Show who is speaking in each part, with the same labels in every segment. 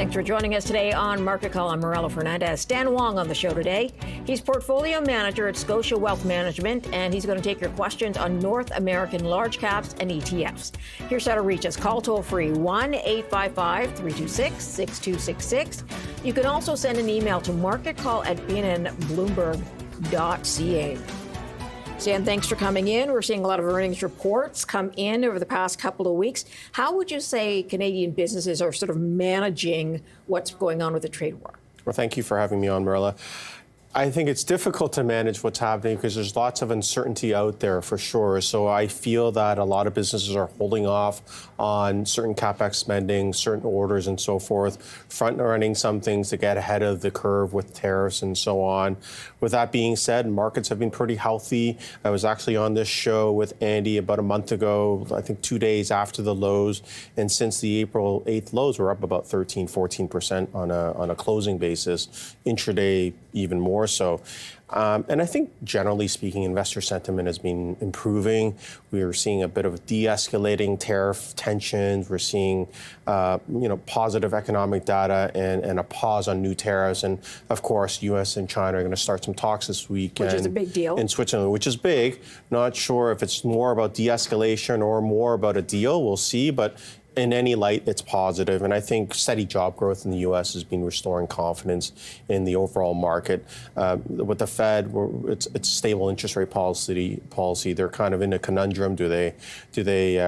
Speaker 1: Thanks for joining us today on Market Call. I'm Morello Fernandez. Stan Wong on the show today. He's portfolio manager at Scotia Wealth Management, and he's going to take your questions on North American large caps and ETFs. Here's how to reach us. Call toll free 1-855-326-6266. You can also send an email to marketcall@bnnbloomberg.ca. Stan, thanks for coming in. We're seeing a lot of earnings reports come in over the past couple of weeks. How would you say Canadian businesses are sort of managing what's going on with the trade war?
Speaker 2: Well, thank you for having me on, Marilla. I think it's difficult to manage what's happening because there's lots of uncertainty out there for sure. So I feel that a lot of businesses are holding off on certain CapEx spending, certain orders and so forth, front running some things to get ahead of the curve with tariffs and so on. With that being said, markets have been pretty healthy. I was actually on this show with Andy about a month ago, I think 2 days after the lows. And since the April 8th lows, we're up about 13-14% on a closing basis. Intraday, even more so. And I think generally speaking, investor sentiment has been improving. We are seeing a bit of de-escalating tariff tensions. We're seeing, positive economic data and a pause on new tariffs. And of course, U.S. and China are going to start some talks this week.
Speaker 1: Which is a big deal.
Speaker 2: In Switzerland, which is big. Not sure if it's more about de-escalation or more about a deal. We'll see. But in any light, it's positive. And I think steady job growth in the U.S. has been restoring confidence in the overall market. With the Fed, it's stable interest rate policy. They're kind of in a conundrum. Do they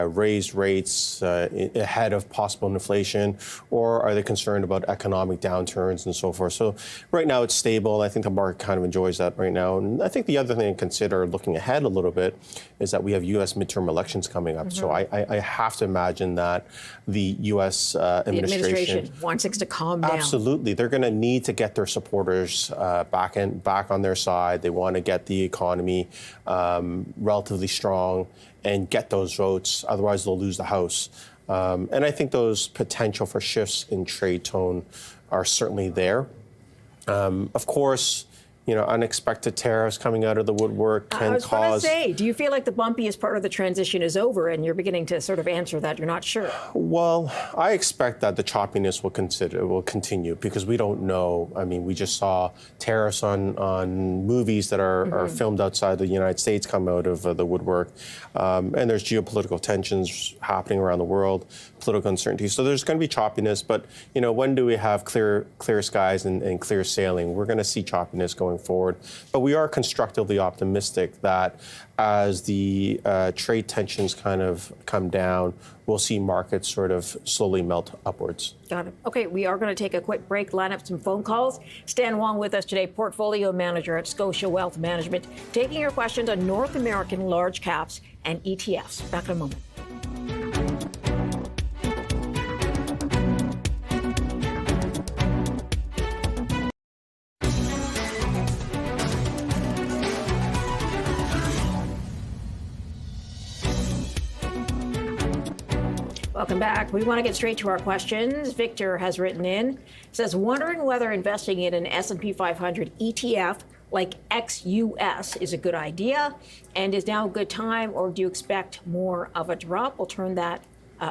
Speaker 2: raise rates ahead of possible inflation, or are they concerned about economic downturns and so forth? So right now it's stable. I think the market kind of enjoys that right now. And I think the other thing to consider looking ahead a little bit is that we have U.S. midterm elections coming up. Mm-hmm. So I have to imagine that the U.S. administration
Speaker 1: wants things to calm down.
Speaker 2: Absolutely. They're going to need to get their supporters back on their side. They want to get the economy relatively strong and get those votes. Otherwise, they'll lose the House. And I think those potential for shifts in trade tone are certainly there. Of course, unexpected tariffs coming out of the woodwork can cause...
Speaker 1: I was going to say, do you feel like the bumpiest part of the transition is over and you're beginning to sort of answer that you're not sure?
Speaker 2: Well, I expect that the choppiness will continue because we don't know. I mean, we just saw tariffs on movies that are filmed outside the United States come out of the woodwork. And there's geopolitical tensions happening around the world, political uncertainty. So there's going to be choppiness. But, when do we have clear skies and clear sailing? We're going to see choppiness going forward. But we are constructively optimistic that as the trade tensions kind of come down, we'll see markets sort of slowly melt upwards.
Speaker 1: Got it. Okay, we are going to take a quick break, line up some phone calls. Stan Wong with us today, portfolio manager at Scotia Wealth Management, taking your questions on North American large caps and ETFs. Back in a moment. Welcome back. We want to get straight to our questions. Victor has written in, says, wondering whether investing in an S&P 500 ETF like XUS is a good idea and is now a good time, or do you expect more of a drop? We'll turn that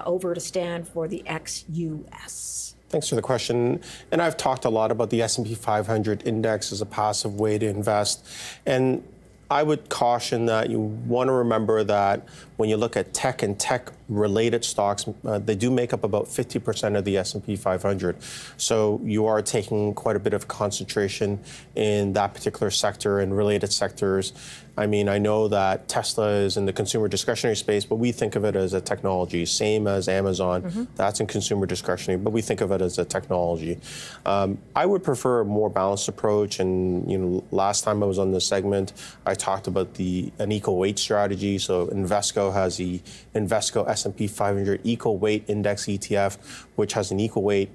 Speaker 1: over to Stan for the XUS.
Speaker 2: Thanks for the question. And I've talked a lot about the S&P 500 index as a passive way to invest. And I would caution that you want to remember that when you look at tech and tech-related stocks, they do make up about 50% of the S&P 500. So you are taking quite a bit of concentration in that particular sector and related sectors. I mean, I know that Tesla is in the consumer discretionary space, but we think of it as a technology, same as Amazon. Mm-hmm. That's in consumer discretionary, but we think of it as a technology. I would prefer a more balanced approach. And last time I was on this segment, I talked about an equal weight strategy. So Invesco has the Invesco S&P 500 Equal Weight Index ETF, which has an equal weight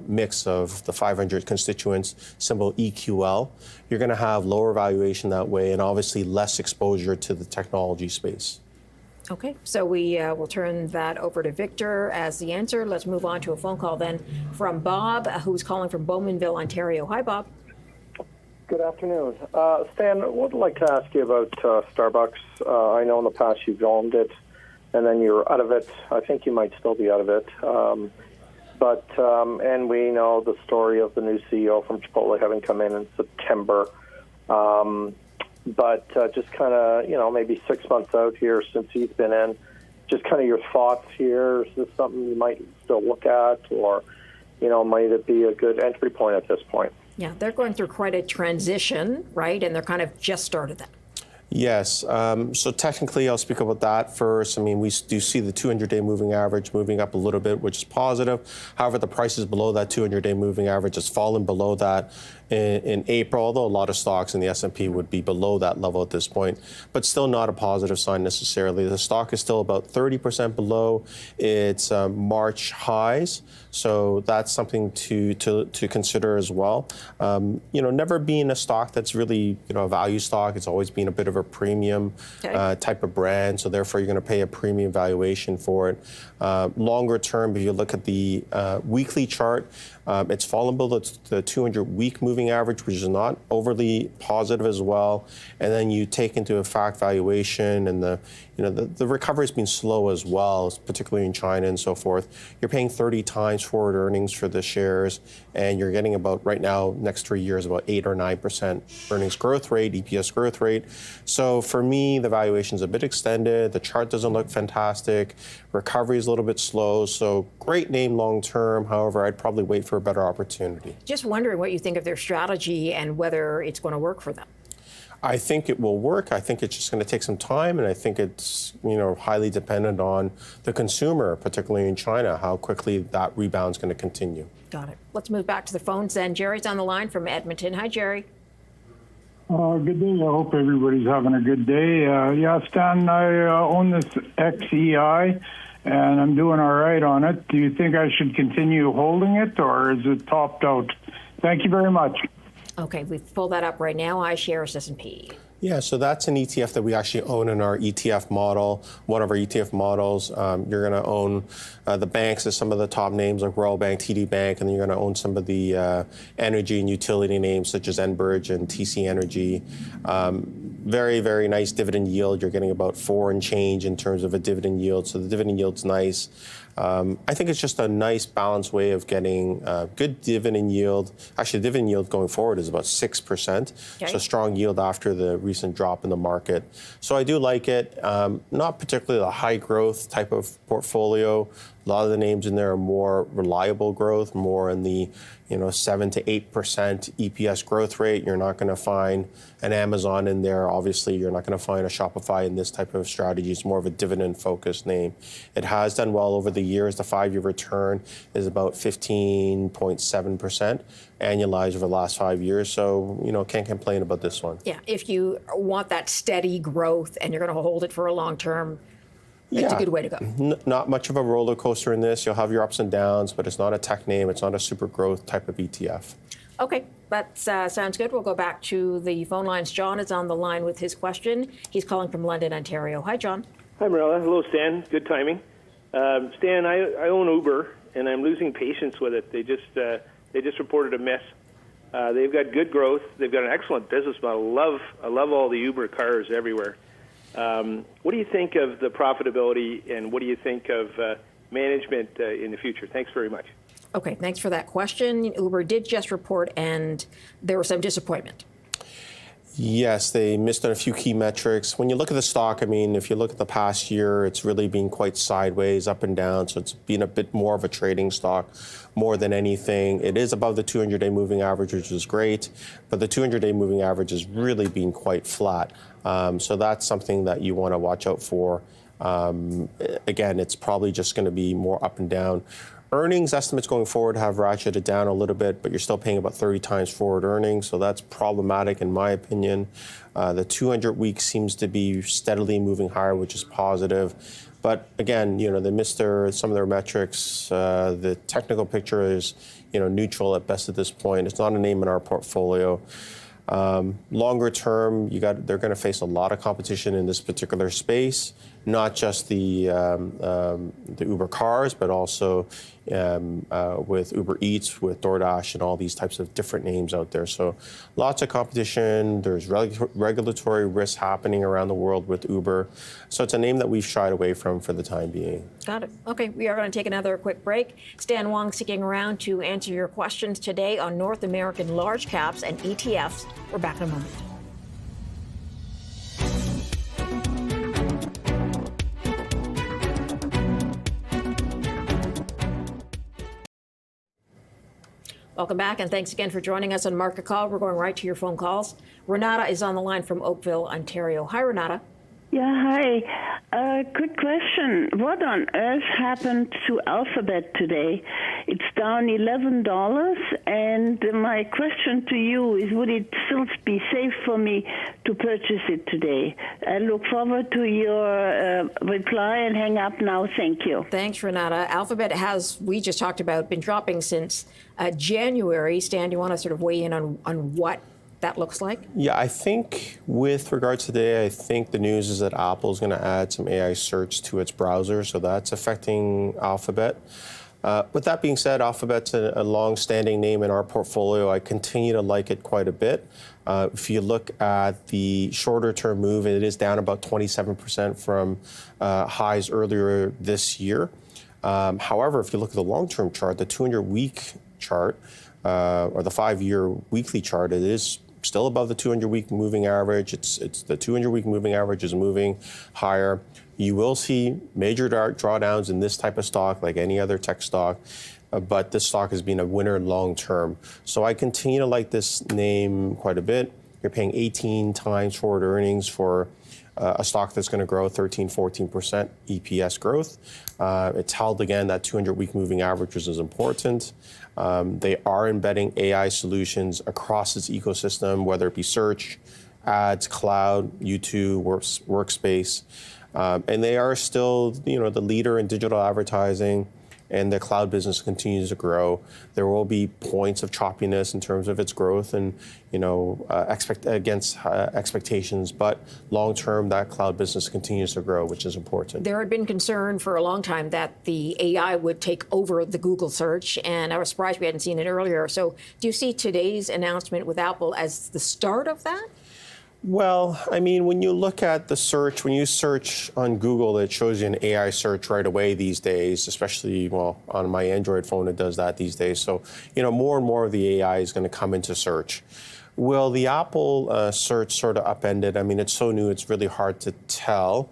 Speaker 2: mix of the 500 constituents, symbol EQL. You're going to have lower valuation that way and obviously less exposure to the technology space.
Speaker 1: Okay, so we will turn that over to Victor as the answer. Let's move on to a phone call then from Bob, who's calling from Bowmanville, Ontario. Hi, Bob.
Speaker 3: Good afternoon. Stan, I would like to ask you about Starbucks. I know in the past you've owned it, and then you're out of it. I think you might still be out of it. But and we know the story of the new CEO from Chipotle having come in September. But just kind of, maybe 6 months out here since he's been in, just kind of your thoughts here. Is this something you might still look at, or, might it be a good entry point at this point?
Speaker 1: Yeah, they're going through quite a transition, right? And they're kind of just started that.
Speaker 2: Yes. So technically, I'll speak about that first. I mean, we do see the 200-day moving average moving up a little bit, which is positive. However, the price is below that 200-day moving average. Has fallen below that in April, although a lot of stocks in the S&P would be below that level at this point, but still not a positive sign necessarily. The stock is still about 30% below its March highs, so that's something to consider as well. Never being a stock that's really a value stock. It's always been a bit of a premium type of brand, so therefore you're going to pay a premium valuation for it. Longer term, if you look at the weekly chart, it's fallen below the 200-week moving average, which is not overly positive as well. And then you take into effect valuation, and the recovery has been slow as well, particularly in China and so forth. You're paying 30 times forward earnings for the shares, and you're getting about, right now, next 3 years, about 8 or 9% earnings growth rate, EPS growth rate. So for me, the valuation's a bit extended. The chart doesn't look fantastic. Recovery is a little bit slow. So great name long term. However, I'd probably wait for a better opportunity. Just
Speaker 1: wondering what you think of their strategy and whether it's going to work for them.
Speaker 2: I think it will work. I think it's just going to take some time, and I think it's highly dependent on the consumer, particularly in China, how quickly that rebound's going to continue.
Speaker 1: Got it. Let's move back to the phones then. Jerry's on the line from Edmonton. Hi, Jerry.
Speaker 4: Good day. I hope everybody's having a good day. Stan, I own this XEI, and I'm doing all right on it. Do you think I should continue holding it, or is it topped out? Thank you very much.
Speaker 1: Okay, we've pulled that up right now. iShares S&P.
Speaker 2: Yeah, so that's an ETF that we actually own in our ETF model, one of our ETF models. You're going to own the banks as some of the top names like Royal Bank, TD Bank, and then you're going to own some of the energy and utility names such as Enbridge and TC Energy. Very, very nice dividend yield. You're getting about 4 and change in terms of a dividend yield, so the dividend yield's nice. I think it's just a nice balanced way of getting good dividend yield. Actually, the dividend yield going forward is about 6%, so strong yield after the recent drop in the market. So I do like it. Not particularly a high growth type of portfolio. A lot of the names in there are more reliable growth, more in the 7 to 8% EPS growth rate. You're not going to find an Amazon in there. Obviously, you're not going to find a Shopify in this type of strategy. It's more of a dividend-focused name. It has done well over the years. The 5-year return is about 15.7% annualized over the last 5 years. So, can't complain about this one.
Speaker 1: Yeah, if you want that steady growth and you're going to hold it for a long term, it's a good way to go.
Speaker 2: Not much of a roller coaster in this. You'll have your ups and downs, but it's not a tech name. It's not a super growth type of ETF.
Speaker 1: Okay, that sounds good. We'll go back to the phone lines. John is on the line with his question. He's calling from London, Ontario. Hi, John.
Speaker 5: Hi, Marilla. Hello, Stan. Good timing. Stan, I own Uber, and I'm losing patience with it. They just reported a miss. They've got good growth. They've got an excellent business model. I love all the Uber cars everywhere. What do you think of the profitability, and what do you think of management in the future? Thanks very much.
Speaker 1: Okay, thanks for that question. Uber did just report, and there was some disappointment.
Speaker 2: Yes, they missed on a few key metrics. When you look at the stock, I mean, if you look at the past year, it's really been quite sideways, up and down. So it's been a bit more of a trading stock more than anything. It is above the 200-day moving average, which is great, but the 200-day moving average has really been quite flat. So that's something that you want to watch out for. Again, it's probably just going to be more up and down. Earnings estimates going forward have ratcheted down a little bit, but you're still paying about 30 times forward earnings, so that's problematic in my opinion. The 200-week seems to be steadily moving higher, which is positive. But again, they missed some of their metrics. The technical picture is, neutral at best at this point. It's not a name in our portfolio. Longer term, they're going to face a lot of competition in this particular space, not just the Uber cars, but also, with Uber Eats, with DoorDash, and all these types of different names out there. So lots of competition. There's regulatory risks happening around the world with Uber. So it's a name that we've shied away from for the time being.
Speaker 1: Got it. Okay, we are going to take another quick break. Stan Wong sticking around to answer your questions today on North American large caps and ETFs. We're back in a moment. Welcome back, and thanks again for joining us on Market Call. We're going right to your phone calls. Renata is on the line from Oakville, Ontario. Hi, Renata.
Speaker 6: Yeah, hi. Quick question. What on earth happened to Alphabet today? It's down $11, and my question to you is, would it still be safe for me to purchase it today? I look forward to your reply and hang up now. Thank you.
Speaker 1: Thanks, Renata. Alphabet has, we just talked about, been dropping since January. Stan, do you want to sort of weigh in on what that looks like?
Speaker 2: Yeah, I think with regards to today, I think the news is that Apple is going to add some AI search to its browser, so that's affecting Alphabet. With that being said, Alphabet's a long-standing name in our portfolio. I continue to like it quite a bit. If you look at the shorter-term move, it is down about 27% from highs earlier this year. However, if you look at the long-term chart, the 200-week chart, or the 5-year weekly chart, it is still above the 200-week moving average. It's the 200-week moving average is moving higher. You will see major drawdowns in this type of stock, like any other tech stock, but this stock has been a winner long term. So I continue to like this name quite a bit. You're paying 18 times forward earnings for a stock that's going to grow 13, 14% EPS growth. It's held again that 200-week moving average, which is important. They are embedding AI solutions across its ecosystem, whether it be search, ads, cloud, YouTube, workspace. And they are still, the leader in digital advertising, and the cloud business continues to grow. There will be points of choppiness in terms of its growth and, against expectations, but long term, that cloud business continues to grow, which is important.
Speaker 1: There had been concern for a long time that the AI would take over the Google search, and I was surprised we hadn't seen it earlier. So do you see today's announcement with Apple as the start of that?
Speaker 2: Well, I mean, when you look at the search, when you search on Google, it shows you an AI search right away these days, especially, on my Android phone, it does that these days. So, more and more of the AI is going to come into search. Will the Apple search sort of upend it? I mean, it's so new, it's really hard to tell.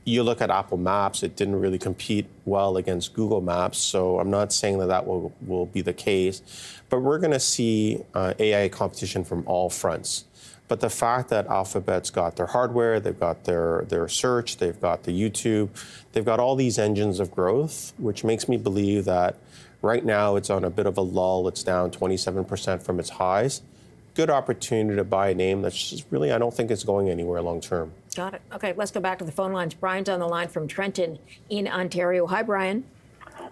Speaker 2: You look at Apple Maps, it didn't really compete well against Google Maps, so I'm not saying that will be the case. But we're going to see AI competition from all fronts. But the fact that Alphabet's got their hardware, they've got their search, they've got the YouTube, they've got all these engines of growth, which makes me believe that right now it's on a bit of a lull. It's down 27% from its highs. Good opportunity to buy a name that's just really, I don't think it's going anywhere long term.
Speaker 1: Got it. Okay, let's go back to the phone lines. Brian's on the line from Trenton in Ontario. Hi, Brian.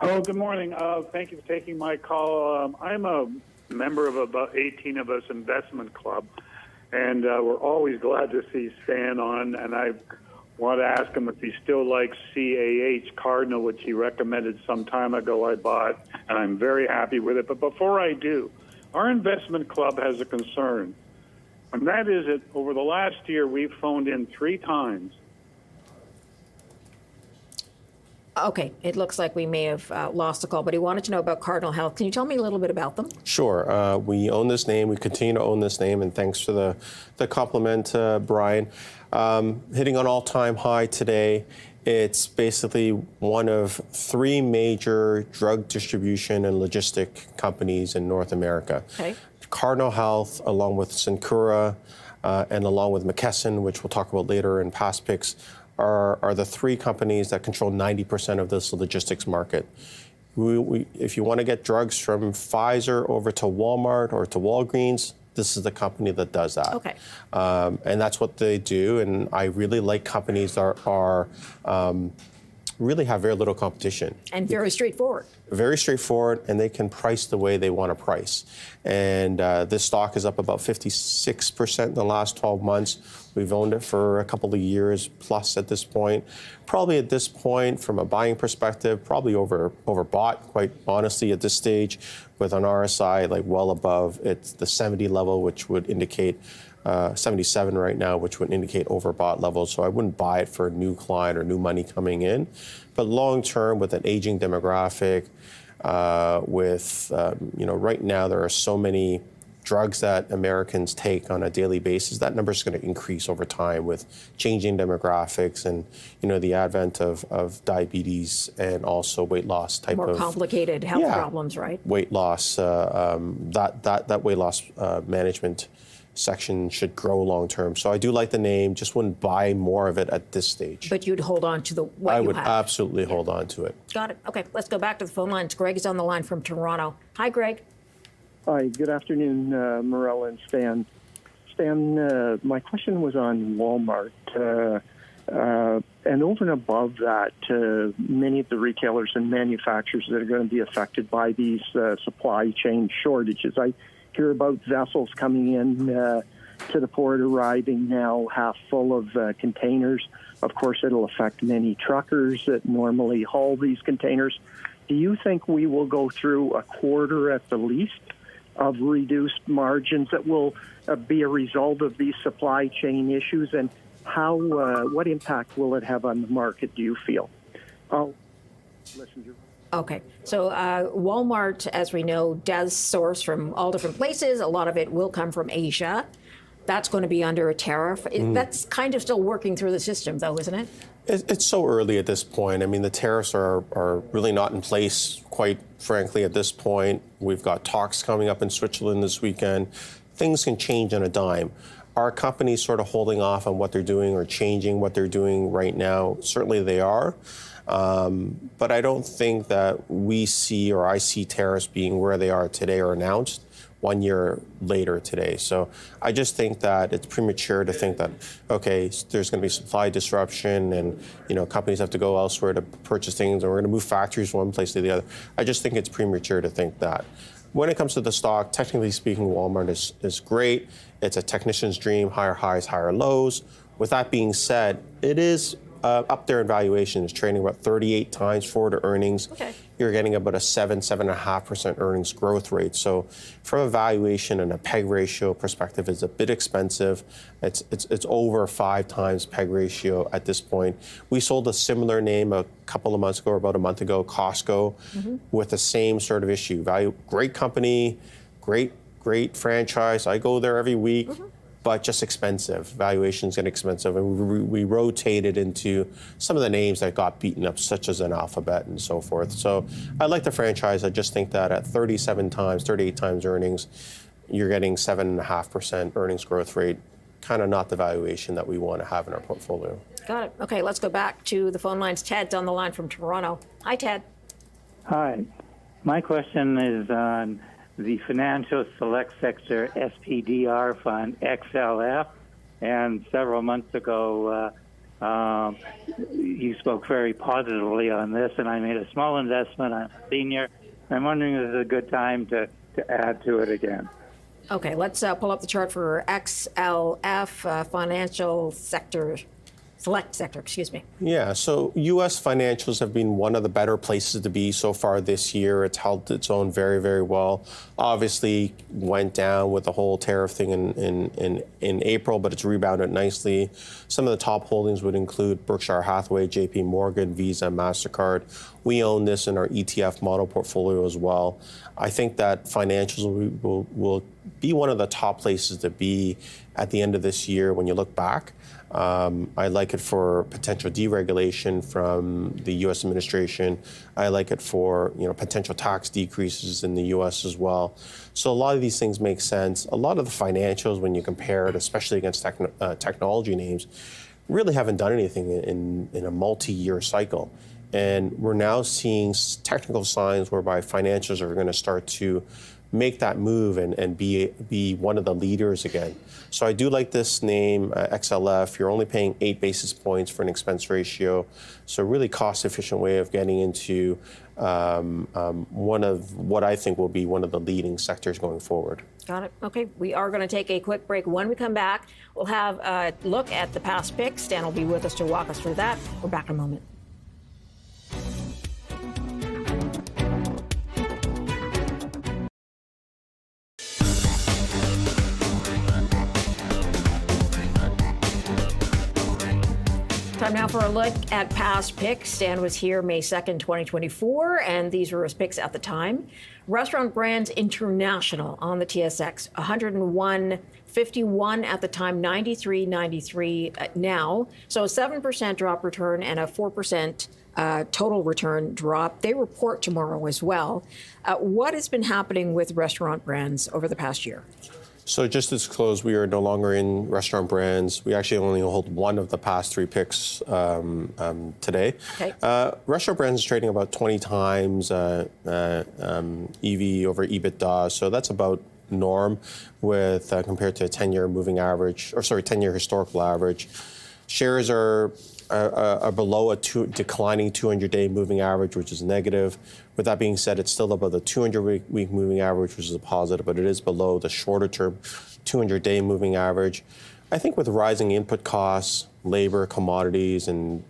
Speaker 7: Oh, good morning. Thank you for taking my call. I'm a member of about 18 of us investment club, and we're always glad to see Stan on. And I want to ask him if he still likes CAH Cardinal, which he recommended some time ago. I bought, and I'm very happy with it. But before I do, our investment club has a concern, and that is that over the last year we've phoned in 3 times.
Speaker 1: Okay, it looks like we may have lost the call, but he wanted to know about Cardinal Health. Can you tell me a little bit about them?
Speaker 2: Sure. We own this name. We continue to own this name, and thanks for the compliment, Brian. Hitting an all-time high today. It's basically one of 3 major drug distribution and logistic companies in North America.
Speaker 1: Okay.
Speaker 2: Cardinal Health, along with Cencora, and along with McKesson, which we'll talk about later in past picks, are the 3 companies that control 90% of this logistics market. If you want to get drugs from Pfizer over to Walmart or to Walgreens, this is the company that does that.
Speaker 1: Okay.
Speaker 2: And that's what they do. And I really like companies that are really have very little competition.
Speaker 1: And very straightforward.
Speaker 2: Very straightforward, and they can price the way they want to price. And this stock is up about 56% in the last 12 months. We've owned it for a couple of years plus at this point. Probably at this point, from a buying perspective, probably overbought, quite honestly, at this stage, with an RSI like well above it's the 70 level, which would indicate 77 right now, which would indicate overbought levels. So I wouldn't buy it for a new client or new money coming in. But long term, with an aging demographic, right now there are so many drugs that Americans take on a daily basis. That number is going to increase over time with changing demographics and the advent of diabetes and also weight loss type of
Speaker 1: more complicated health problems, right?
Speaker 2: Weight loss. That weight loss management section should grow long term. So I do like the name, just wouldn't buy more of it at this stage.
Speaker 1: But you'd hold on to what
Speaker 2: I
Speaker 1: you
Speaker 2: would
Speaker 1: have.
Speaker 2: absolutely hold on to it.
Speaker 1: Got it. Okay, let's go back to the phone lines. Greg is on the line from Toronto. Hi, Greg.
Speaker 8: Hi, good afternoon, Morella and Stan. Stan, my question was on Walmart. And over and above that, many of the retailers and manufacturers that are going to be affected by these supply chain shortages. I hear about vessels coming in to the port, arriving now half full of containers. Of course, it'll affect many truckers that normally haul these containers. Do you think we will go through a quarter at the least of reduced margins that will be a result of these supply chain issues? And how? What impact will it have on the market, do you feel? I'll listen to you.
Speaker 1: Okay, so Walmart, as we know, does source from all different places. A lot of it will come from Asia. That's going to be under a tariff. That's kind of still working through the system, though, isn't it?
Speaker 2: It's so early at this point. I mean, the tariffs are really not in place, quite frankly, at this point. We've got talks coming up in Switzerland this weekend. Things can change on a dime. Are companies sort of holding off on what they're doing or changing what they're doing right now? Certainly they are. But I don't think that we see or I see tariffs being where they are today or announced 1 year later today. So I just think that it's premature to think that, okay, there's going to be supply disruption and, companies have to go elsewhere to purchase things and we're going to move factories from one place to the other. I just think it's premature to think that. When it comes to the stock, technically speaking, Walmart is great. It's a technician's dream, higher highs, higher lows. With that being said, it is up there in valuation. It's trading about 38 times forward earnings.
Speaker 1: Okay.
Speaker 2: You're getting about a 7.5% earnings growth rate. So from a valuation and a PEG ratio perspective, it's a bit expensive. It's over 5 times PEG ratio at this point. We sold a similar name a couple of months ago, or about a month ago, Costco, with the same sort of issue. Value, great company, great franchise. I go there every week. But just expensive. Valuations get expensive. And we rotated into some of the names that got beaten up, such as an Alphabet and so forth. So I like the franchise. I just think that at 38 times earnings, you're getting 7.5% earnings growth rate. Kind of not the valuation that we want to have in our portfolio.
Speaker 1: Got it. Okay, let's go back to the phone lines. Ted's on the line from Toronto. Hi, Ted.
Speaker 9: Hi. My question is on the Financial Select Sector SPDR Fund, XLF, and several months ago you spoke very positively on this, and I made a small investment. I'm a senior. I'm wondering if this is a good time to add to it again.
Speaker 1: Okay, let's pull up the chart for XLF, Financial Sector. Select sector, excuse me.
Speaker 2: Yeah, so U.S. financials have been one of the better places to be so far this year. It's held its own very, very well. Obviously went down with the whole tariff thing in April, but it's rebounded nicely. Some of the top holdings would include Berkshire Hathaway, JP Morgan, Visa, MasterCard. We own this in our ETF model portfolio as well. I think that financials will be one of the top places to be at the end of this year when you look back. I like it for potential deregulation from the U.S. administration. I like it for potential tax decreases in the U.S. as well. So a lot of these things make sense. A lot of the financials, when you compare it, especially against technology names, really haven't done anything in a multi-year cycle. And we're now seeing technical signs whereby financials are going to start to make that move and be one of the leaders again. So I do like this name, XLF. You're only paying 8 basis points for an expense ratio. So really cost-efficient way of getting into one of what I think will be one of the leading sectors going forward.
Speaker 1: Got it. Okay, we are going to take a quick break. When we come back, we'll have a look at the past picks. Dan will be with us to walk us through that. We're back in a moment. Time now for a look at past picks. Stan was here May 2nd, 2024, and these were his picks at the time. Restaurant Brands International on the TSX, 101.51 at the time, 93.93 now. So a 7% drop return and a 4% total return drop. They report tomorrow as well. What has been happening with Restaurant Brands over the past year?
Speaker 2: So just to disclose, we are no longer in Restaurant Brands. We actually only hold one of the past 3 picks today. Okay. Restaurant Brands is trading about 20 times EV over EBITDA, so that's about norm with compared to a 10-year moving average, 10-year historical average. Shares are below a declining 200-day moving average, which is negative. With that being said, it's still above the 200-week moving average, which is a positive, but it is below the shorter-term 200-day moving average. I think with rising input costs, labor, commodities, and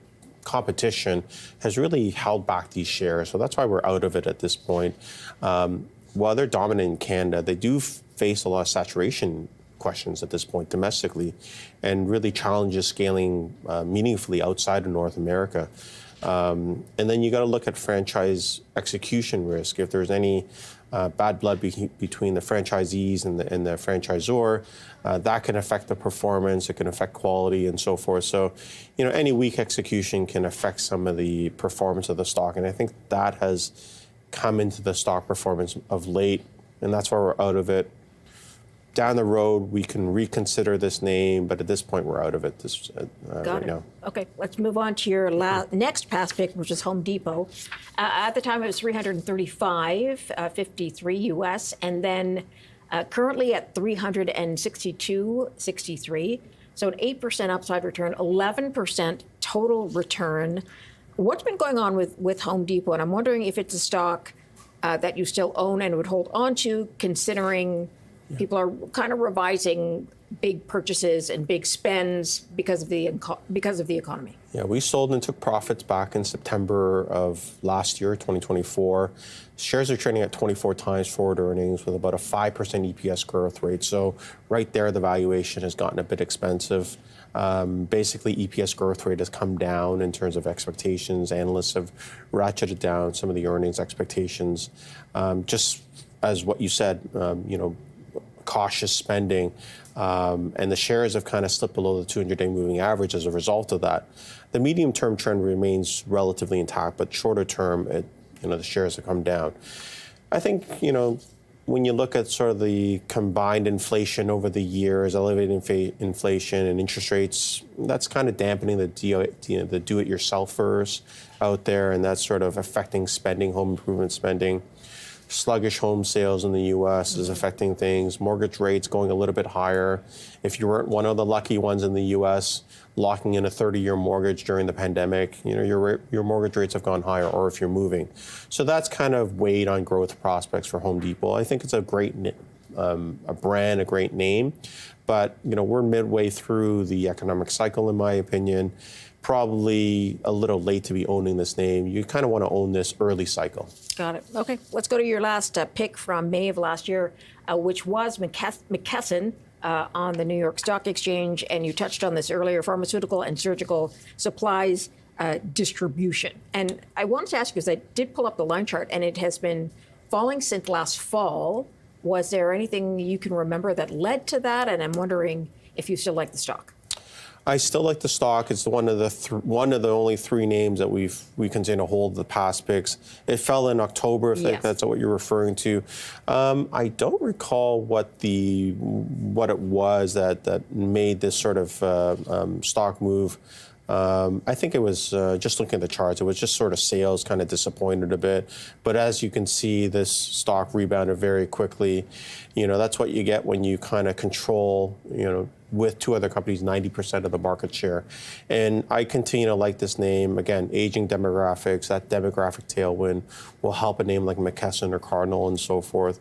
Speaker 2: competition has really held back these shares. So that's why we're out of it at this point. While they're dominant in Canada, they do face a lot of saturation questions at this point domestically and really challenges scaling meaningfully outside of North America. And then you got to look at franchise execution risk. If there's any bad blood between the franchisees and the franchisor, that can affect the performance, it can affect quality and so forth. So, any weak execution can affect some of the performance of the stock. And I think that has come into the stock performance of late, and that's why we're out of it. Down the road, we can reconsider this name, but at this point, we're out of it right now.
Speaker 1: Okay, let's move on to your next past pick, which is Home Depot. At the time, it was $335.53 US, and then currently at $362.63. So an 8% upside return, 11% total return. What's been going on with Home Depot? And I'm wondering if it's a stock that you still own and would hold on to, considering people are kind of revising big purchases and big spends because of the economy.
Speaker 2: Yeah, we sold and took profits back in September of last year, 2024. Shares are trading at 24 times forward earnings with about a 5% EPS growth rate. So right there, the valuation has gotten a bit expensive. Basically, EPS growth rate has come down in terms of expectations. Analysts have ratcheted down some of the earnings expectations. Just as what you said, cautious spending, and the shares have kind of slipped below the 200-day moving average as a result of that. The medium-term trend remains relatively intact, but shorter term, the shares have come down. I think, when you look at sort of the combined inflation over the years, elevated inflation and interest rates, that's kind of dampening the do-it-yourselfers out there, and that's sort of affecting spending, home improvement spending. Sluggish home sales in the U.S. is affecting things. Mortgage rates going a little bit higher. If you weren't one of the lucky ones in the U.S. locking in a 30-year mortgage during the pandemic, your mortgage rates have gone higher, or if you're moving. So that's kind of weighed on growth prospects for Home Depot. I think it's a great a brand, a great name, but we're midway through the economic cycle, in my opinion. Probably a little late to be owning this name. You kind of want to own this early cycle.
Speaker 1: Got it. Okay, let's go to your last pick from May of last year, which was McKesson on the New York Stock Exchange. And you touched on this earlier, pharmaceutical and surgical supplies distribution. And I wanted to ask you, because I did pull up the line chart, and it has been falling since last fall. Was there anything you can remember that led to that? And I'm wondering if you still like the stock.
Speaker 2: I still like the stock. It's one of the only 3 names that we continue to hold the past picks. It fell in October, if that's what you're referring to. I don't recall what it was that made this sort of stock move I think it was just looking at the charts, it was just sort of sales kind of disappointed a bit. But as you can see, this stock rebounded very quickly. That's what you get when you kind of control, with two other companies, 90% of the market share. And I continue to like this name. Again, aging demographics, that demographic tailwind will help a name like McKesson or Cardinal and so forth.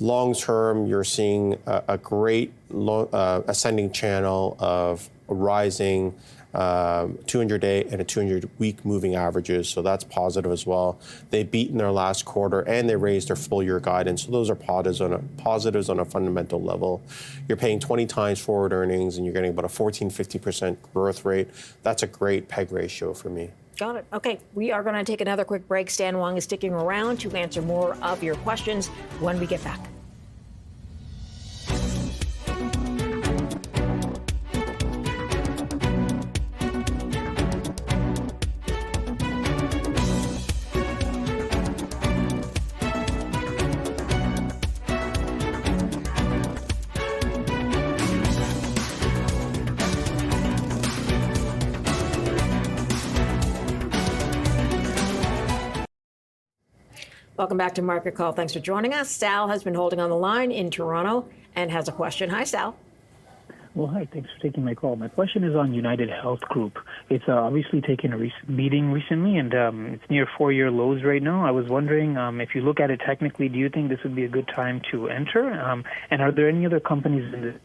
Speaker 2: Long term, you're seeing a great ascending channel of rising 200-day and a 200-week moving averages, so that's positive as well. They beat in their last quarter and they raised their full-year guidance, so those are positives on a fundamental level. You're paying 20 times forward earnings and you're getting about a 14-15% growth rate. That's a great PEG ratio for me.
Speaker 1: Got it. Okay, we are going to take another quick break. Stan Wong is sticking around to answer more of your questions when we get back. Welcome back to Market Call. Thanks for joining us. Sal has been holding on the line in Toronto and has a question. Hi, Sal.
Speaker 10: Well, hi. Thanks for taking my call. My question is on United Health Group. It's obviously taken a beating recently, and it's near 4-year lows right now. I was wondering, if you look at it technically, do you think this would be a good time to enter? And are there any other companies in this?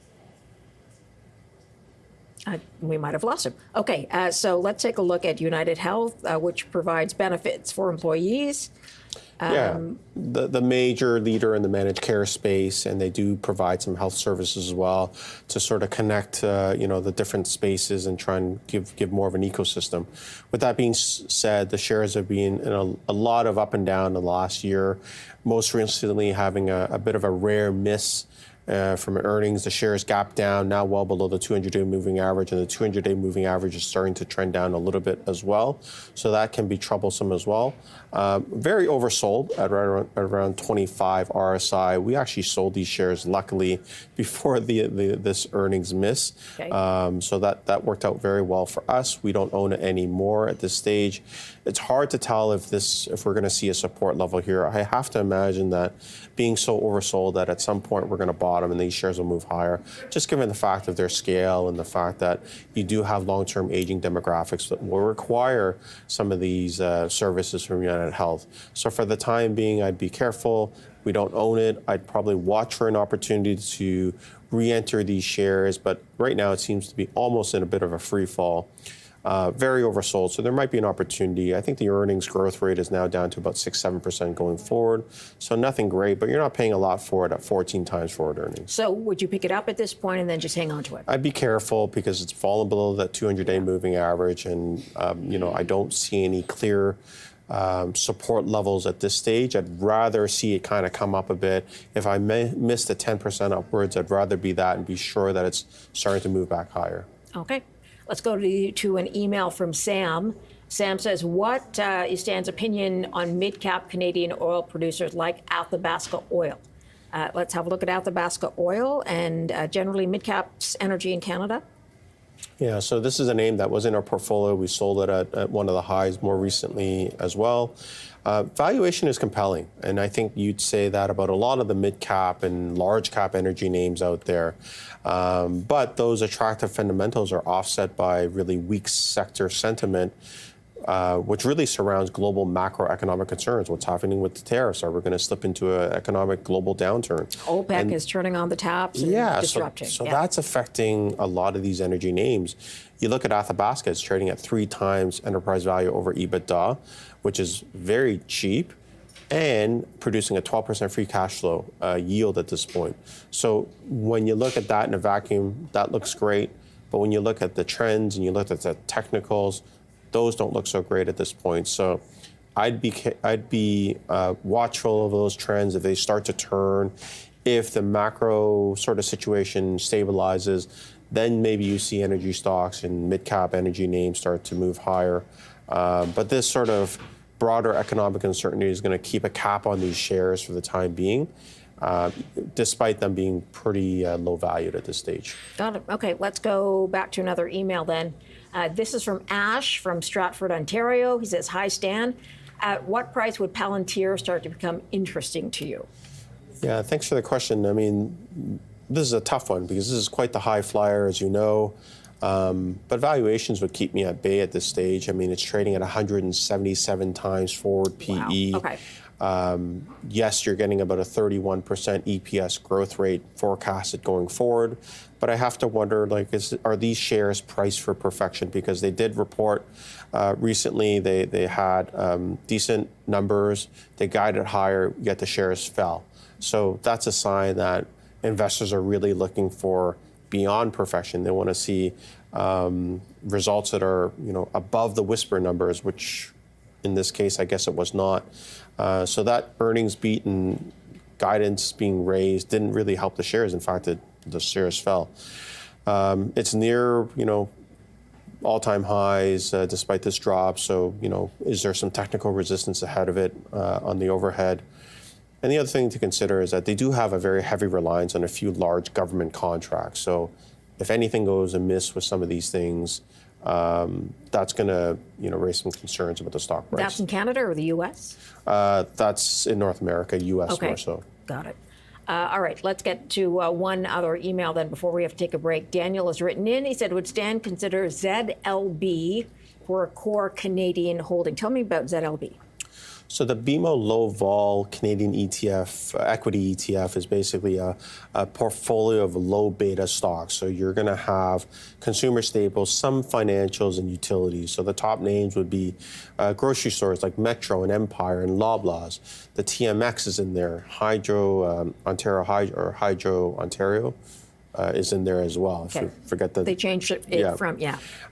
Speaker 1: We might have lost him. Okay, so let's take a look at United Health, which provides benefits for employees.
Speaker 2: The major leader in the managed care space, and they do provide some health services as well to sort of connect, the different spaces and try and give more of an ecosystem. With that being said, the shares have been in a lot of up and down the last year, most recently having a bit of a rare miss. From earnings, the shares gapped down, now well below the 200-day moving average, and the 200-day moving average is starting to trend down a little bit as well. So that can be troublesome as well. Very oversold at around 25 RSI. We actually sold these shares, luckily, before this earnings miss. Okay. So that worked out very well for us. We don't own it anymore at this stage. It's hard to tell if we're going to see a support level here. I have to imagine that being so oversold that at some point we're going to bottom and these shares will move higher, just given the fact of their scale and the fact that you do have long-term aging demographics that will require some of these services from United Health. So for the time being, I'd be careful. We don't own it. I'd probably watch for an opportunity to re-enter these shares, but right now it seems to be almost in a bit of a free fall. Very oversold, so there might be an opportunity. I think the earnings growth rate is now down to about 6-7% going forward. So nothing great, but you're not paying a lot for it at 14 times forward earnings.
Speaker 1: So would you pick it up at this point and then just hang on to it?
Speaker 2: I'd be careful because it's fallen below that 200-day moving average, and I don't see any clear support levels at this stage. I'd rather see it kind of come up a bit. If I missed the 10% upwards, I'd rather be that and be sure that it's starting to move back higher.
Speaker 1: Okay. Let's go to an email from Sam. Sam says, what is Stan's opinion on mid-cap Canadian oil producers like Athabasca Oil? Let's have a look at Athabasca Oil and generally mid-caps energy in Canada.
Speaker 2: Yeah, so this is a name that was in our portfolio. We sold it at one of the highs more recently as well. Valuation is compelling, and I think you'd say that about a lot of the mid-cap and large-cap energy names out there. But those attractive fundamentals are offset by really weak sector sentiment, which really surrounds global macroeconomic concerns. What's happening with the tariffs? Are we going to slip into an economic global downturn?
Speaker 1: OPEC is turning on the taps and disrupting.
Speaker 2: So that's affecting a lot of these energy names. You look at Athabasca, it's trading at 3 times enterprise value over EBITDA, which is very cheap, and producing a 12% free cash flow yield at this point. So when you look at that in a vacuum, that looks great. But when you look at the trends and you look at the technicals, those don't look so great at this point. So I'd be watchful of those trends if they start to turn. If the macro sort of situation stabilizes, then maybe you see energy stocks and mid-cap energy names start to move higher. But this sort of broader economic uncertainty is going to keep a cap on these shares for the time being, despite them being pretty low valued at this stage.
Speaker 1: Got it. Okay, let's go back to another email then. This is from Ash from Stratford, Ontario. He says, hi, Stan. At what price would Palantir start to become interesting to you?
Speaker 2: Yeah, thanks for the question. I mean, this is a tough one because this is quite the high flyer, as you know. But valuations would keep me at bay at this stage. I mean, it's trading at 177 times forward PE.
Speaker 1: Wow. Okay.
Speaker 2: Yes, you're getting about a 31% EPS growth rate forecasted going forward. But I have to wonder, like, are these shares priced for perfection? Because they did report recently they had decent numbers. They guided higher, yet the shares fell. So that's a sign that investors are really looking for beyond perfection. They want to see results that are, above the whisper numbers, which in this case, I guess it was not. So that earnings beat and guidance being raised didn't really help the shares. In fact, the shares fell. It's near, all-time highs despite this drop. So, is there some technical resistance ahead of it on the overhead? And the other thing to consider is that they do have a very heavy reliance on a few large government contracts. So if anything goes amiss with some of these things, that's going to raise some concerns about the stock price.
Speaker 1: That's in Canada or the U.S.?
Speaker 2: That's in North America, U.S. more so.
Speaker 1: Got it. All right, let's get to one other email then before we have to take a break. Daniel has written in. He said, would Stan consider ZLB for a core Canadian holding? Tell me about ZLB.
Speaker 2: So the BMO Low Vol Canadian ETF, equity ETF, is basically a portfolio of low beta stocks. So you're going to have consumer staples, some financials, and utilities. So the top names would be grocery stores like Metro and Empire and Loblaws. The TMX is in there. Hydro Ontario is in there as well.
Speaker 1: Okay.
Speaker 2: Forget that.
Speaker 1: They changed it from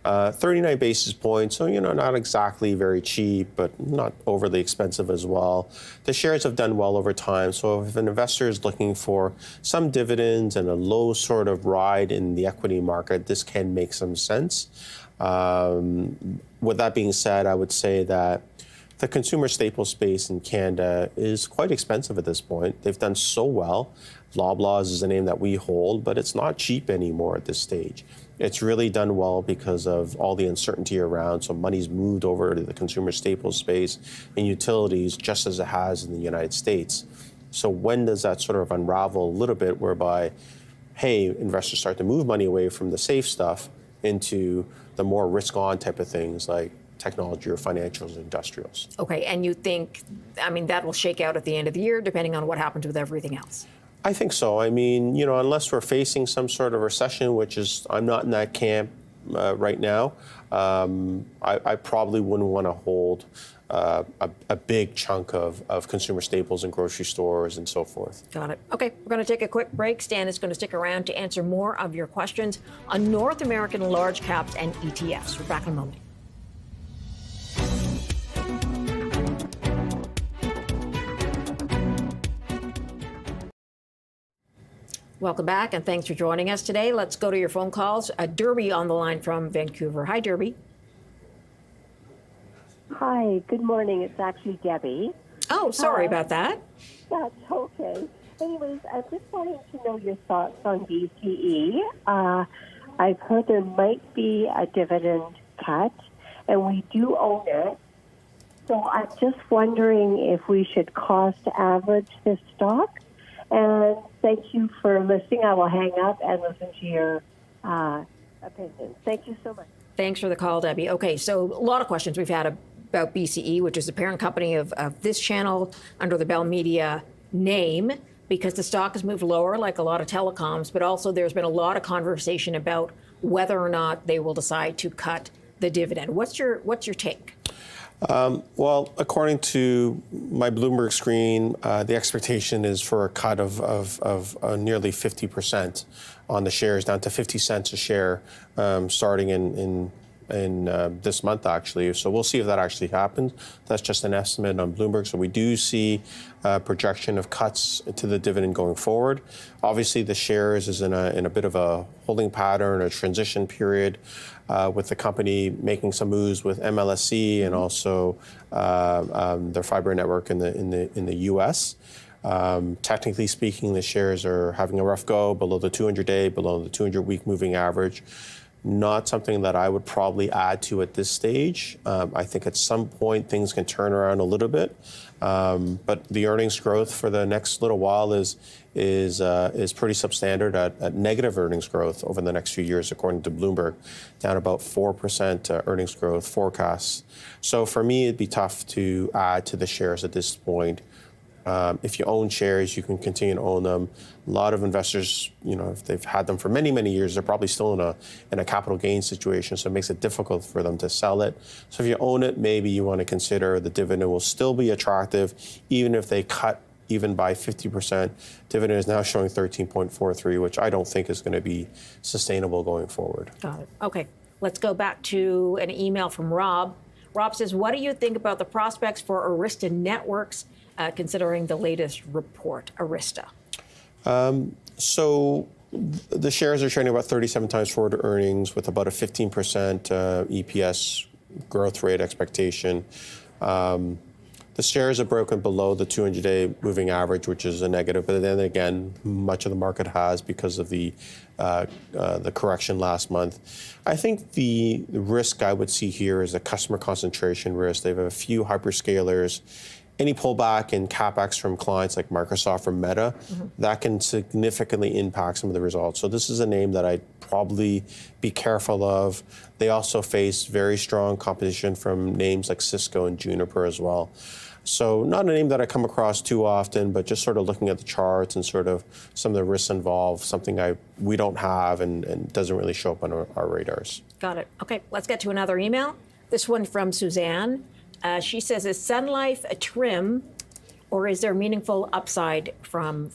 Speaker 2: 39 basis points, so not exactly very cheap, but not overly expensive as well. The shares have done well over time, so if an investor is looking for some dividends and a low sort of ride in the equity market, this can make some sense. With that being said, I would say that the consumer staple space in Canada is quite expensive at this point. They've done so well. Loblaws is a name that we hold, but it's not cheap anymore at this stage. It's really done well because of all the uncertainty around, so money's moved over to the consumer staples space and utilities just as it has in the United States. So when does that sort of unravel a little bit whereby, hey, investors start to move money away from the safe stuff into the more risk-on type of things like technology or financials and industrials.
Speaker 1: Okay, and you think, that will shake out at the end of the year depending on what happens with everything else?
Speaker 2: I think so. Unless we're facing some sort of recession, which is, I'm not in that camp right now, I probably wouldn't want to hold a big chunk of consumer staples and grocery stores and so forth.
Speaker 1: Got it. Okay, we're going to take a quick break. Stan is going to stick around to answer more of your questions on North American large caps and ETFs. We're back in a moment. Welcome back, and thanks for joining us today. Let's go to your phone calls. Derby on the line from Vancouver. Hi, Derby.
Speaker 11: Hi, good morning. It's actually Debbie.
Speaker 1: Oh, sorry about that.
Speaker 11: That's okay. Anyways, I just wanted to know your thoughts on BCE. I've heard there might be a dividend cut, and we do own it. So I'm just wondering if we should cost average this stock. And thank you for listening. I will hang up and listen to your opinion. Thank you so much.
Speaker 1: Thanks for the call, Debbie. Okay, so a lot of questions we've had about BCE, which is the parent company of this channel under the Bell Media name, because the stock has moved lower like a lot of telecoms, but also there's been a lot of conversation about whether or not they will decide to cut the dividend. What's your take?
Speaker 2: Well, according to my Bloomberg screen, the expectation is for a cut of nearly 50% on the shares, down to 50 cents a share, starting in this month, actually. So we'll see if that actually happens. That's just an estimate on Bloomberg. So we do see a projection of cuts to the dividend going forward. Obviously, the shares is in a bit of a holding pattern, a transition period, with the company making some moves with MLSE and also their fiber network in the U.S. Technically speaking, the shares are having a rough go, below the 200-day, below the 200-week moving average. not something that I would probably add to at this stage. I think at some point things can turn around a little bit, but the earnings growth for the next little while is pretty substandard at negative earnings growth over the next few years, according to Bloomberg, down about 4% earnings growth forecasts. So for me, it'd be tough to add to the shares at this point. If you own shares, you can continue to own them. A lot of investors, if they've had them for many, many years, they're probably still in a capital gain situation, so it makes it difficult for them to sell it. So if you own it, maybe you want to consider the dividend will still be attractive, even if they cut even by 50%. Dividend is now showing 13.43, which I don't think is going to be sustainable going forward.
Speaker 1: Got it. Okay, let's go back to an email from Rob. Rob says, what do you think about the prospects for Arista Networks, considering the latest report, Arista? So the shares are trading about 37 times forward earnings with about a 15% EPS growth rate expectation. The shares are broken below the 200-day moving average, which is a negative. But then again, much of the market has because of the correction last month. I think the risk I would see here is a customer concentration risk. They have a few hyperscalers. Any pullback in CapEx from clients like Microsoft or Meta, that can significantly impact some of the results. So this is a name that I'd probably be careful of. They also face very strong competition from names like Cisco and Juniper as well. So not a name that I come across too often, but just sort of looking at the charts and sort of some of the risks involved, something we don't have and doesn't really show up on our radars. Got it. Okay, let's get to another email. This one from Suzanne. She says, is Sun Life a trim, or is there meaningful upside from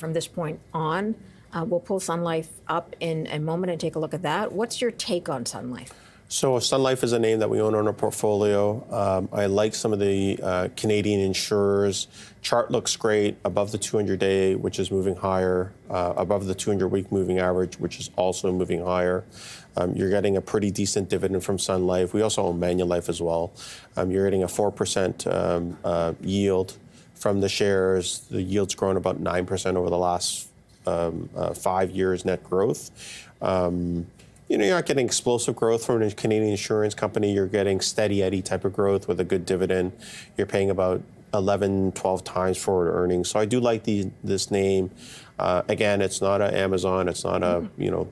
Speaker 1: this point on? We'll pull Sun Life up in a moment and take a look at that. What's your take on Sun Life?
Speaker 2: So Sun Life is a name that we own on our portfolio. I like some of the Canadian insurers. Chart looks great above the 200-day, which is moving higher, above the 200-week moving average, which is also moving higher. You're getting a pretty decent dividend from Sun Life. We also own Manulife as well. You're getting a 4% yield from the shares. The yield's grown about 9% over the last 5 years net growth. You're not getting explosive growth from a Canadian insurance company. You're getting steady Eddie type of growth with a good dividend. You're paying about 11, 12 times forward earnings. So I do like this name. Again, it's not an Amazon. It's not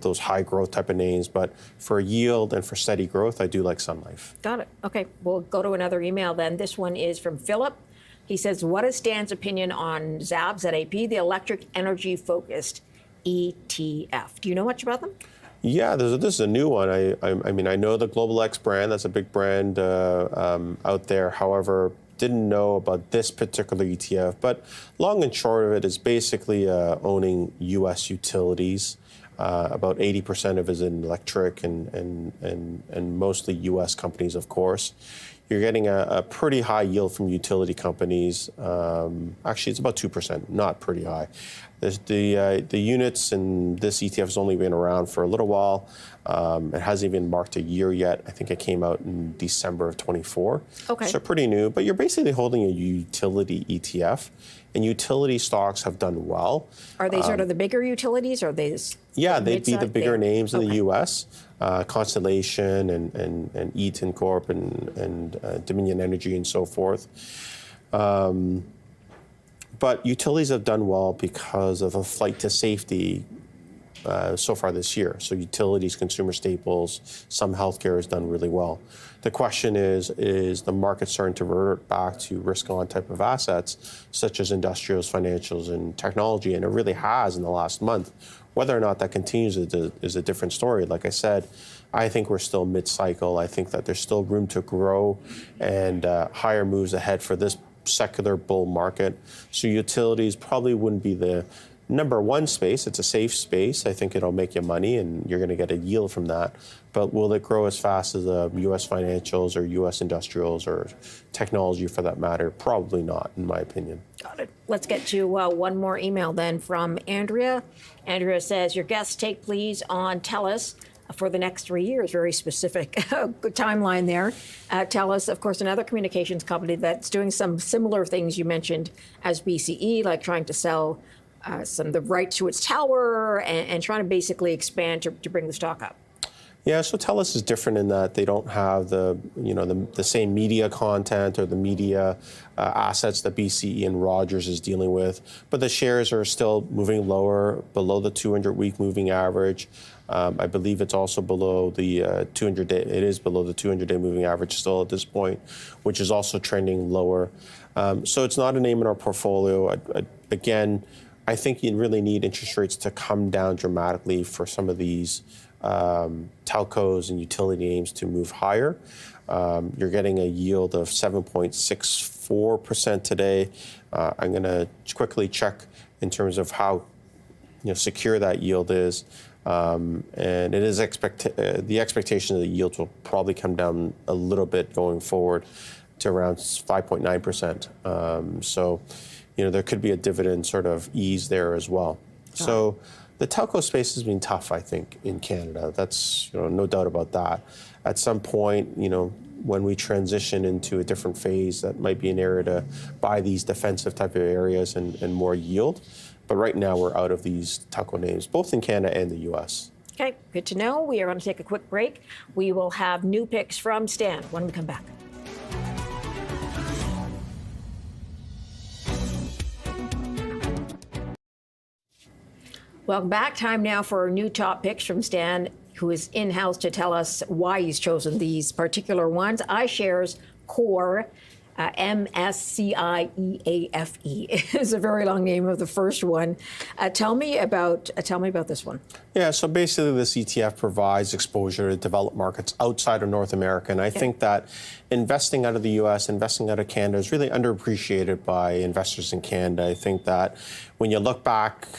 Speaker 2: those high growth type of names. But for yield and for steady growth, I do like Sun Life.
Speaker 1: Got it. Okay, we'll go to another email then. This one is from Philip. He says, what is Stan's opinion on ZAB, ZAP, the electric energy focused ETF? Do you know much about them?
Speaker 2: Yeah, this is a new one. I mean, I know the Global X brand. That's a big brand out there. However, didn't know about this particular ETF. But long and short of it is basically owning U.S. utilities. About 80% of it is in electric and mostly U.S. companies, of course. You're getting a pretty high yield from utility companies. Actually, it's about 2%, not pretty high. The units in this ETF has only been around for a little while. It hasn't even marked a year yet. I think it came out in December of 24.
Speaker 1: Okay.
Speaker 2: So pretty new, but you're basically holding a utility ETF, and utility stocks have done well.
Speaker 1: Are they sort of the bigger utilities, or are they?
Speaker 2: Yeah, they'd be the bigger names in the U.S. Constellation and Eaton Corp and Dominion Energy and so forth. But utilities have done well because of a flight to safety so far this year. So utilities, consumer staples, some healthcare has done really well. The question is the market starting to revert back to risk-on type of assets, such as industrials, financials, and technology? And it really has in the last month. Whether or not that continues is a different story. Like I said, I think we're still mid-cycle. I think that there's still room to grow and higher moves ahead for this secular bull market. So utilities probably wouldn't be the number one space. It's a safe space. I think it'll make you money and you're going to get a yield from that. But will it grow as fast as U.S. financials or U.S. industrials or technology for that matter? Probably not, in my opinion.
Speaker 1: Got it. Let's get to one more email then from Andrea. Andrea says, your guest take please on TELUS for the next 3 years. Very specific good timeline there. TELUS, of course, another communications company that's doing some similar things you mentioned as BCE, like trying to sell some of the rights to its tower and trying to basically expand to bring the stock up.
Speaker 2: Yeah, so TELUS is different in that they don't have the same media content or the media assets that BCE and Rogers is dealing with, but the shares are still moving lower, below the 200-week moving average. I believe it's also below the 200-day. It is below the 200-day moving average still at this point, which is also trending lower. So it's not a name in our portfolio. Again, I think you really need interest rates to come down dramatically for some of these telcos and utility names to move higher. You're getting a yield of 7.64% today. I'm going to quickly check in terms of how secure that yield is. And it is the expectation that the yields will probably come down a little bit going forward to around 5.9%. So, there could be a dividend sort of ease there as well. So the telco space has been tough, I think, in Canada. That's, no doubt about that. At some point, when we transition into a different phase, that might be an area to buy these defensive type of areas and more yield. But right now, we're out of these telco names, both in Canada and the U.S.
Speaker 1: Okay, good to know. We are going to take a quick break. We will have new picks from Stan when we come back. Welcome back. Time now for our new top picks from Stan, who is in-house to tell us why he's chosen these particular ones. iShares Core, MSCIEAFE is a very long name of the first one. Tell me about this one.
Speaker 2: Yeah, so basically this ETF provides exposure to developed markets outside of North America. And I think that investing out of the US, investing out of Canada is really underappreciated by investors in Canada. I think that when you look back,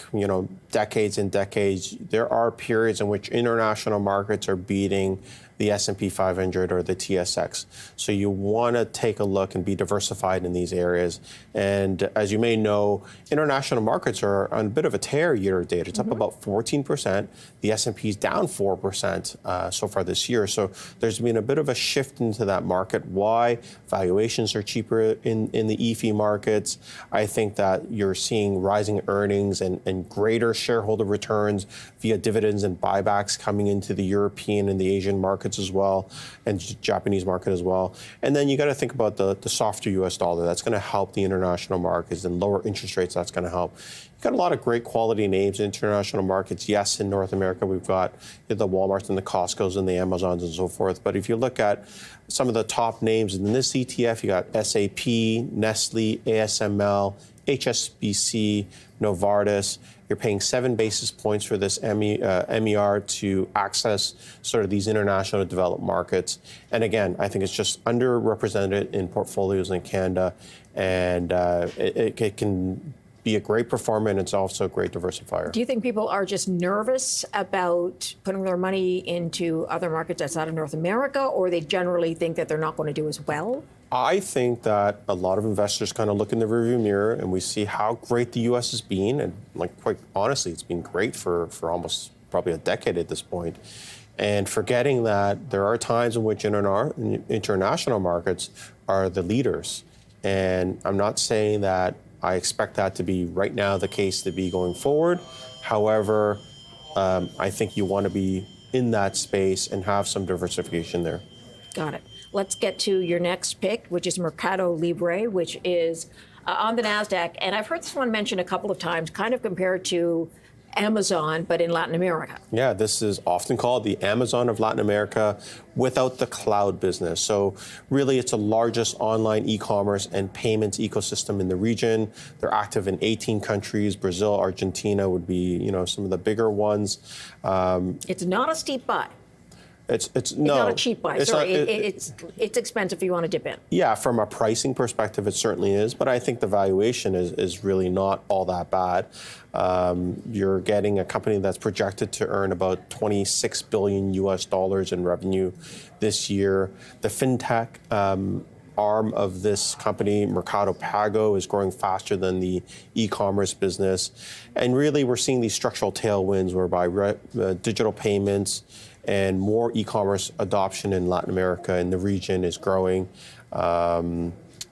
Speaker 2: decades and decades, there are periods in which international markets are beating the S&P 500 or the TSX. So you want to take a look and be diversified in these areas. And as you may know, international markets are on a bit of a tear year to date. It's up about 14%. The S&P is down 4% so far this year. So there's been a bit of a shift into that market. Why? Valuations are cheaper in the EFI markets. I think that you're seeing rising earnings and greater shareholder returns via dividends and buybacks coming into the European and the Asian markets as well, and Japanese market as well. And then you got to think about the softer U.S. dollar. That's going to help the international markets, and lower interest rates, that's going to help. You've got a lot of great quality names in international markets. Yes, in North America, we've got the Walmarts and the Costcos and the Amazons and so forth. But if you look at some of the top names in this ETF, you got SAP, Nestle, ASML, HSBC, Novartis. You're paying 7 basis points for this MER to access sort of these international developed markets. And again, I think it's just underrepresented in portfolios in Canada, and it can be a great performer, and it's also a great diversifier.
Speaker 1: Do you think people are just nervous about putting their money into other markets outside of North America, or they generally think that they're not going to do as well?
Speaker 2: I think that a lot of investors kind of look in the rearview mirror and we see how great the U.S. has been. And quite honestly, it's been great for almost probably a decade at this point. And forgetting that there are times in which international markets are the leaders. And I'm not saying that I expect that to be right now the case to be going forward. However, I think you want to be in that space and have some diversification there.
Speaker 1: Got it. Let's get to your next pick, which is Mercado Libre, which is on the NASDAQ. And I've heard this one mentioned a couple of times, kind of compared to Amazon, but in Latin America.
Speaker 2: Yeah, this is often called the Amazon of Latin America without the cloud business. So really, it's the largest online e-commerce and payments ecosystem in the region. They're active in 18 countries. Brazil, Argentina would be, some of the bigger ones.
Speaker 1: It's not a steep buy.
Speaker 2: It's not
Speaker 1: a cheap buy. It's expensive if you want to dip in.
Speaker 2: Yeah, from a pricing perspective, it certainly is. But I think the valuation is really not all that bad. You're getting a company that's projected to earn about $26 billion in revenue this year. The fintech arm of this company, Mercado Pago, is growing faster than the e-commerce business. And really, we're seeing these structural tailwinds whereby digital payments and more e-commerce adoption in Latin America and the region is growing.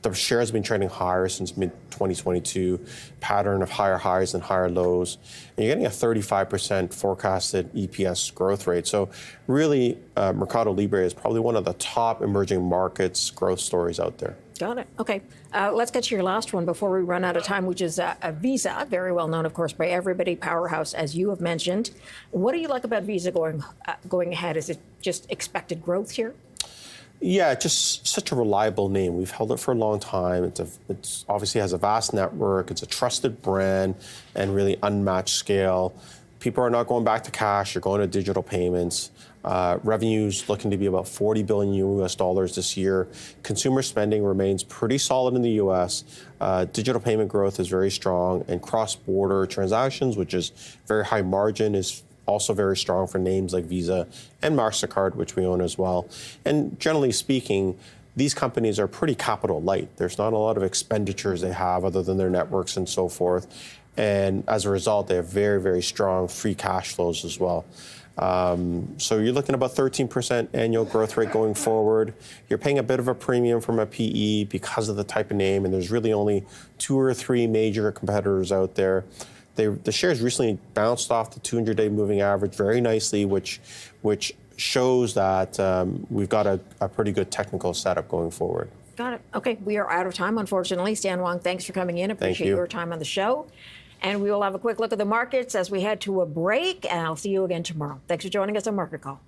Speaker 2: the share has been trending higher since mid-2022, pattern of higher highs and higher lows. And you're getting a 35% forecasted EPS growth rate. So really, Mercado Libre is probably one of the top emerging markets growth stories out there.
Speaker 1: Got it. Okay. Let's get to your last one before we run out of time, which is Visa, very well known, of course, by everybody, powerhouse, as you have mentioned. What do you like about Visa going ahead? Is it just expected growth here?
Speaker 2: Yeah, just such a reliable name. We've held it for a long time. It's obviously has a vast network. It's a trusted brand and really unmatched scale. People are not going back to cash. They're going to digital payments. Revenues looking to be about $40 billion US this year. Consumer spending remains pretty solid in the US. Digital payment growth is very strong, and cross-border transactions, which is very high margin, is also very strong for names like Visa and MasterCard, which we own as well. And generally speaking, these companies are pretty capital light. There's not a lot of expenditures they have other than their networks and so forth. And as a result, they have very, very strong free cash flows as well. So you're looking at about 13% annual growth rate going forward. You're paying a bit of a premium from a PE because of the type of name, and there's really only 2 or 3 major competitors out there. The shares recently bounced off the 200-day moving average very nicely, which shows that we've got a pretty good technical setup going forward.
Speaker 1: Got it. Okay, we are out of time, unfortunately. Stan Wong, thanks for coming in. Appreciate your time on the show. And we will have a quick look at the markets as we head to a break, and I'll see you again tomorrow. Thanks for joining us on Market Call.